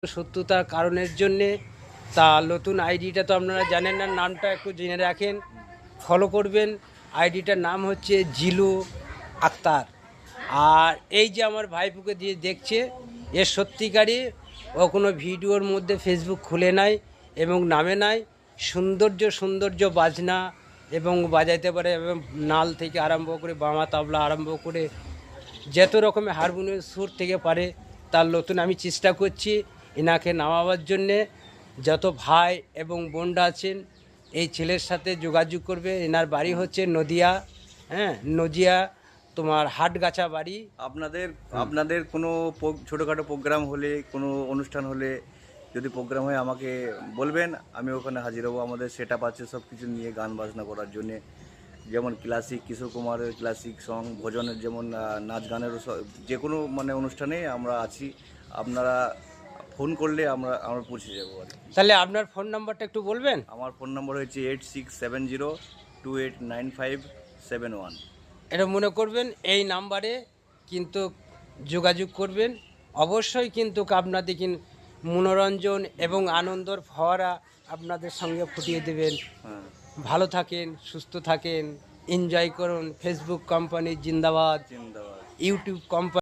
সত্যতার কারণের জন্যে তা নতুন আইডিটা তো আপনারা জানেন না, নামটা একটু জেনে রাখেন, ফলো করবেন। আইডিটার নাম হচ্ছে জিলু আক্তার। আর এই যে আমার ভাইপুকে দিয়ে দেখছে, এর সত্যিকারই ও কোনো ভিডিওর মধ্যে ফেসবুক খুলে নাই এবং নামে নাই। সৌন্দর্য বাজনা এবং বাজাইতে পারে, এবং নাল থেকে আরম্ভ করে বামা তবলা আরম্ভ করে যত রকমের হারমোনিয়াম সুর থেকে পারে, তার নতুন আমি চেষ্টা করছি এনাকে নামাবার জন্যে। যত ভাই এবং বোনরা আছেন এই ছেলের সাথে যোগাযোগ করবে। এনার বাড়ি হচ্ছে নদিয়া, হ্যাঁ নদিয়া, তোমার হাটগাছা বাড়ি। আপনাদের আপনাদের কোনো ছোটোখাটো প্রোগ্রাম হলে, কোনো অনুষ্ঠান হলে, যদি প্রোগ্রাম হয় আমাকে বলবেন, আমি ওখানে হাজির হব। আমাদের সেট আপ আছে সব কিছু নিয়ে গান বাজনা করার জন্যে, যেমন ক্লাসিক কিশোর কুমারের ক্লাসিক সং, ভজনের যেমন নাচ গানেরও যে কোনো মানে অনুষ্ঠানে আমরা আছি। আপনারা ফোন করলে আমরা পৌঁছে যাবো আর কি। তাহলে আপনার ফোন নাম্বারটা একটু বলবেন? আমার ফোন নম্বর হচ্ছে 8670289571। এটা মনে করবেন, এই নাম্বারে কিন্তু যোগাযোগ করবেন। অবশ্যই কিন্তু আপনাদের মনোরঞ্জন এবং আনন্দর ফোয়ারা আপনাদের সঙ্গে ফুটিয়ে দেবেন। হ্যাঁ, ভালো থাকেন, সুস্থ থাকেন, এনজয় করুন। ফেসবুক কোম্পানি জিন্দাবাদ, জিন্দাবাদ। YouTube company